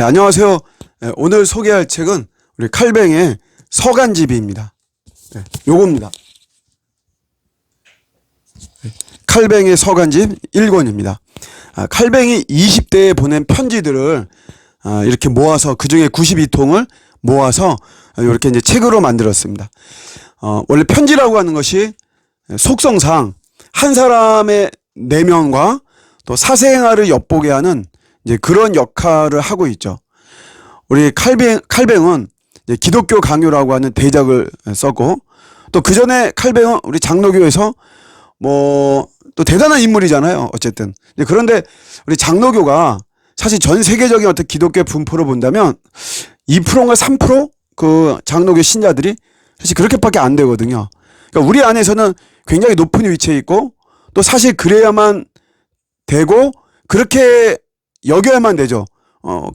네, 안녕하세요. 네, 오늘 소개할 책은 우리 칼뱅의 서간집이입니다. 네, 요겁니다. 네, 칼뱅의 서간집 1권입니다. 칼뱅이 20대에 보낸 편지들을 이렇게 모아서 그 중에 92통을 모아서 이렇게 이제 책으로 만들었습니다. 원래 편지라고 하는 것이 속성상 한 사람의 내면과 또 사생활을 엿보게 하는 이제 그런 역할을 하고 있죠. 우리 칼뱅은 이제 기독교 강요라고 하는 대작을 썼고, 또 그 전에 칼뱅은 우리 장로교에서 또 대단한 인물이잖아요. 어쨌든. 그런데 우리 장로교가 사실 전 세계적인 어떤 기독교 분포로 본다면 2%인가 3% 그 장로교 신자들이 사실 그렇게밖에 안 되거든요. 그러니까 우리 안에서는 굉장히 높은 위치에 있고, 또 사실 그래야만 되고 그렇게 여겨야만 되죠.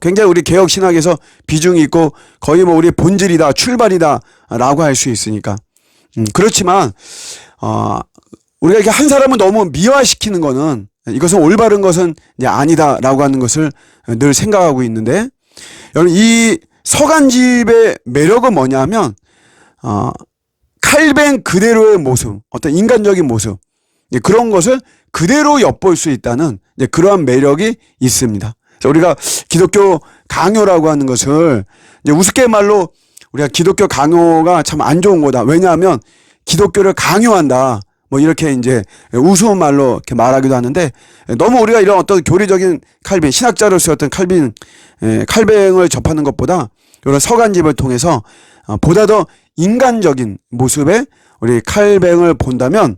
굉장히 우리 개혁 신학에서 비중이 있고 거의 우리 본질이다, 출발이다 라고 할 수 있으니까. 그렇지만 우리가 이렇게 한 사람을 너무 미화시키는 거는, 이것은 올바른 것은 이제 아니다 라고 하는 것을 늘 생각하고 있는데, 여러분 이 서간집의 매력은 뭐냐면 칼뱅 그대로의 모습, 어떤 인간적인 모습, 그런 것을 그대로 엿볼 수 있다는 그러한 매력이 있습니다. 우리가 기독교 강요라고 하는 것을 이제 우습게 말로 우리가 기독교 강요가 참 안 좋은 거다. 왜냐하면 기독교를 강요한다. 이렇게 이제 우스운 말로 이렇게 말하기도 하는데, 너무 우리가 이런 어떤 교리적인 칼뱅, 신학자로서 어떤 칼뱅을 접하는 것보다 이런 서간집을 통해서 보다 더 인간적인 모습의 우리 칼뱅을 본다면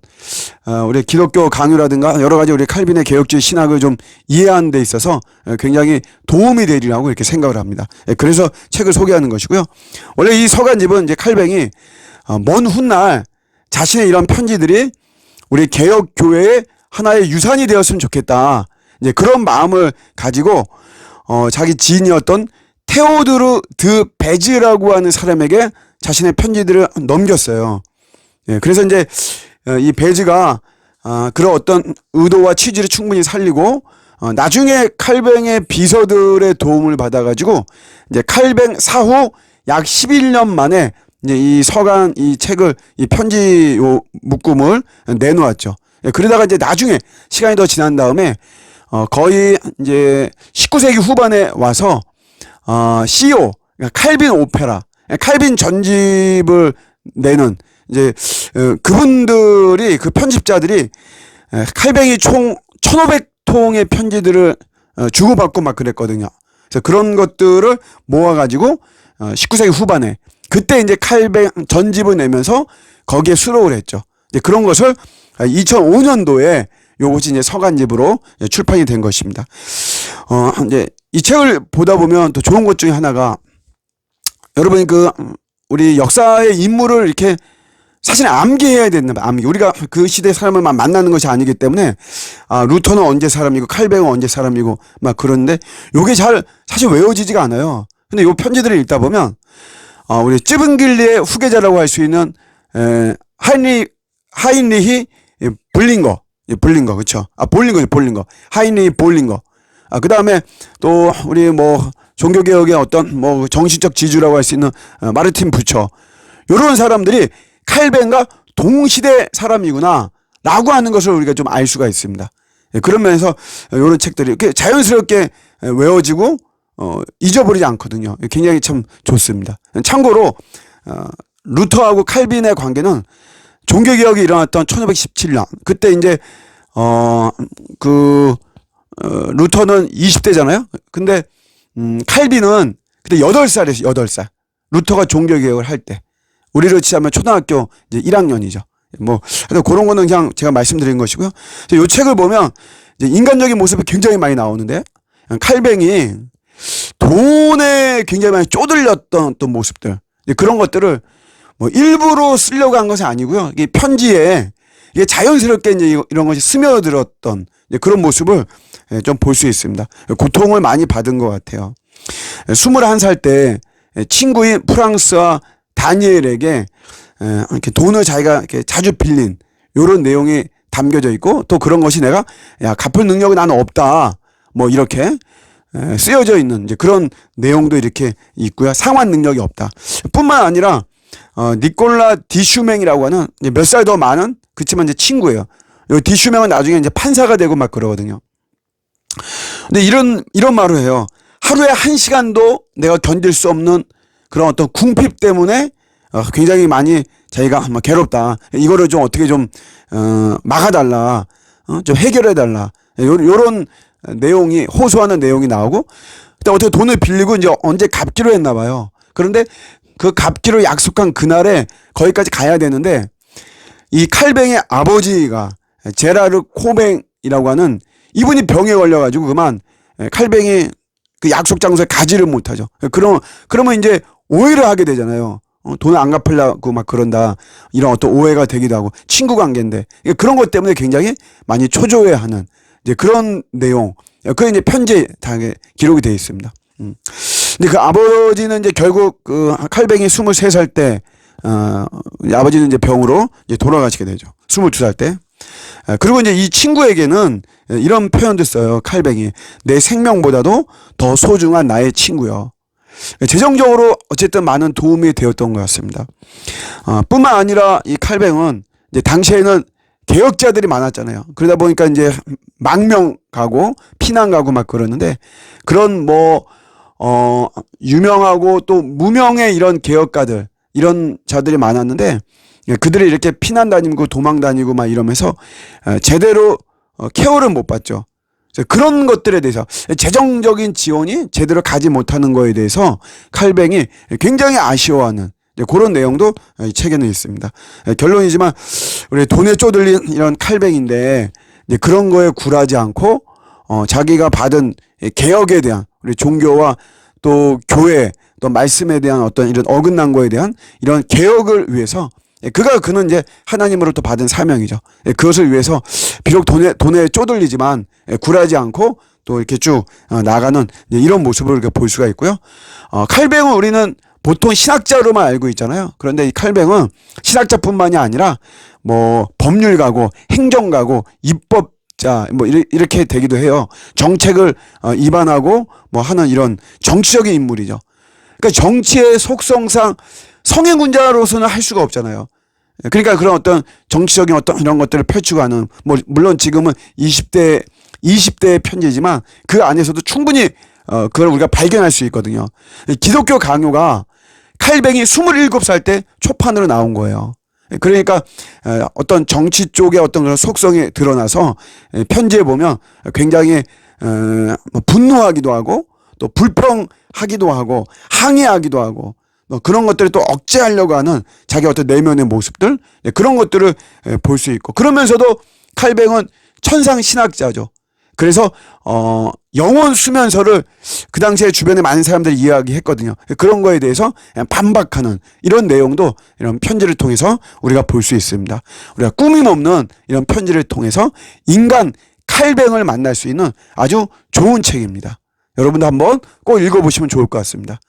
우리 기독교 강요라든가 여러 가지 우리 칼빈의 개혁주의 신학을 좀 이해하는 데 있어서 굉장히 도움이 되리라고 이렇게 생각을 합니다. 그래서 책을 소개하는 것이고요. 원래 이 서간집은 이제 칼뱅이 먼 훗날 자신의 이런 편지들이 우리 개혁교회의 하나의 유산이 되었으면 좋겠다, 이제 그런 마음을 가지고 자기 지인이었던 테오드르 드 베즈라고 하는 사람에게 자신의 편지들을 넘겼어요. 그래서 이제 이 베즈가 그런 어떤 의도와 취지를 충분히 살리고 나중에 칼뱅의 비서들의 도움을 받아가지고 이제 칼뱅 사후 약 11년 만에 이제 이 책을, 이 편지 묶음을 내놓았죠. 그러다가 이제 나중에 시간이 더 지난 다음에 거의 이제 19세기 후반에 와서 CEO, 그러니까 칼빈 오페라, 칼빈 전집을 내는 이제 그분들이, 그 편집자들이 칼뱅이 총 1500통의 편지들을 주고받고 막 그랬거든요. 그래서 그런 것들을 모아가지고 19세기 후반에 그때 이제 칼뱅 전집을 내면서 거기에 수록을 했죠. 이제 그런 것을 2005년도에 요것이 이제 서간집으로 출판이 된 것입니다. 이제 이 책을 보다 보면 또 좋은 것 중에 하나가, 여러분이 우리 역사의 인물을 이렇게 사실 암기해야 된다. 우리가 그 시대 사람을 만나는 것이 아니기 때문에 루터는 언제 사람이고 칼뱅은 언제 사람이고 막 그런데 요게 잘 사실 외워지지가 않아요. 근데 요 편지들을 읽다 보면 우리 쯔빙길리의 후계자라고 할 수 있는 하인리히 볼링거, 그쵸? 볼링거. 하인리히 볼링거. 그 다음에 또 우리 종교개혁의 어떤 정신적 지주라고 할 수 있는 마르틴 부처, 요런 사람들이 칼뱅과 동시대 사람이구나 라고 하는 것을 우리가 좀 알 수가 있습니다. 그런 면에서 요런 책들이 이렇게 자연스럽게 외워지고 잊어버리지 않거든요. 굉장히 참 좋습니다. 참고로 루터하고 칼빈의 관계는 종교개혁이 일어났던 1517년, 그때 이제 루터는 20대잖아요. 근데 칼빈은 그때 8살이었어요. 8살. 루터가 종교개혁을 할 때. 우리로 치자면 초등학교 이제 1학년이죠. 그런 거는 그냥 제가 말씀드린 것이고요. 이 책을 보면 이제 인간적인 모습이 굉장히 많이 나오는데, 칼뱅이 돈에 굉장히 많이 쪼들렸던 어떤 모습들, 그런 것들을 일부러 쓰려고 한 것이 아니고요. 이게 편지에 이게 자연스럽게 이제 이런 것이 스며들었던 그런 모습을 좀 볼 수 있습니다. 고통을 많이 받은 것 같아요. 21살 때 친구인 프랑스와 다니엘에게 이렇게 돈을 자기가 이렇게 자주 빌린 요런 내용이 담겨져 있고, 또 그런 것이 내가 갚을 능력이 나는 없다, 이렇게 쓰여져 있는 이제 그런 내용도 이렇게 있고요. 상환 능력이 없다. 뿐만 아니라 니콜라 디슈맹이라고 하는 몇 살 더 많은 그렇지만 이제 친구예요. 요 디슈맹은 나중에 이제 판사가 되고 막 그러거든요. 근데 이런 말을 해요. 하루에 1시간도 내가 견딜 수 없는 그런 어떤 궁핍 때문에 굉장히 많이 자기가 괴롭다. 이거를 좀 어떻게 좀 막아달라. 좀 해결해달라. 요런 내용이 호소하는 내용이 나오고, 그때 어떻게 돈을 빌리고 이제 언제 갚기로 했나 봐요. 그런데 그 갚기로 약속한 그날에 거기까지 가야 되는데 이 칼뱅의 아버지가 제라르 코뱅이라고 하는 이분이 병에 걸려가지고 그만 칼뱅이 그 약속 장소에 가지를 못하죠. 그러면 이제 오해를 하게 되잖아요. 돈을 안 갚으려고 막 그런다. 이런 어떤 오해가 되기도 하고 친구 관계인데 그런 것 때문에 굉장히 많이 초조해하는 이제 그런 내용. 그게 이제 편지에 다 기록이 되어 있습니다. 근데 그 아버지는 이제 결국 그 칼뱅이 23살 때 아버지는 이제 병으로 이제 돌아가시게 되죠. 22살 때. 그리고 이제 이 친구에게는 이런 표현도 써요. 칼뱅이. 내 생명보다도 더 소중한 나의 친구요. 재정적으로 어쨌든 많은 도움이 되었던 것 같습니다. 뿐만 아니라 이 칼뱅은 이제 당시에는 개혁자들이 많았잖아요. 그러다 보니까 이제 망명 가고 피난 가고 막 그러는데 그런 유명하고 또 무명의 이런 개혁가들 이런 자들이 많았는데 그들이 이렇게 피난 다니고 도망 다니고 막 이러면서 제대로 케어를 못 받죠. 그런 것들에 대해서 재정적인 지원이 제대로 가지 못하는 거에 대해서 칼뱅이 굉장히 아쉬워하는 그런 내용도 이 책에는 있습니다. 결론이지만 우리 돈에 쪼들린 이런 칼뱅인데 그런 거에 굴하지 않고 자기가 받은 개혁에 대한 우리 종교와 또 교회 또 말씀에 대한 어떤 이런 어긋난 거에 대한 이런 개혁을 위해서 그는 이제 하나님으로부터 받은 사명이죠. 그것을 위해서 비록 돈에 쪼들리지만 굴하지 않고 또 이렇게 쭉 나가는 이런 모습을 이렇게 볼 수가 있고요. 칼뱅은 우리는 보통 신학자로만 알고 있잖아요. 그런데 이 칼뱅은 신학자뿐만이 아니라 법률가고 행정가고 입법자 이렇게 되기도 해요. 정책을 입안하고 하는 이런 정치적인 인물이죠. 그러니까 정치의 속성상 성인군자로서는 할 수가 없잖아요. 그러니까 그런 어떤 정치적인 어떤 이런 것들을 펼치고 하는 물론 지금은 20대의 편지지만 그 안에서도 충분히 그걸 우리가 발견할 수 있거든요. 기독교 강요가 칼뱅이 27살 때 초판으로 나온 거예요. 그러니까 어떤 정치 쪽의 어떤 그런 속성이 드러나서 편지에 보면 굉장히 분노하기도 하고 또 불평하기도 하고 항의하기도 하고 그런 것들을 또 억제하려고 하는 자기 어떤 내면의 모습들 그런 것들을 볼 수 있고 그러면서도 칼뱅은 천상 신학자죠. 그래서 영혼 수면서를 그 당시에 주변에 많은 사람들이 이야기했거든요. 그런 거에 대해서 반박하는 이런 내용도 이런 편지를 통해서 우리가 볼 수 있습니다. 우리가 꾸밈 없는 이런 편지를 통해서 인간 칼뱅을 만날 수 있는 아주 좋은 책입니다. 여러분도 한번 꼭 읽어보시면 좋을 것 같습니다.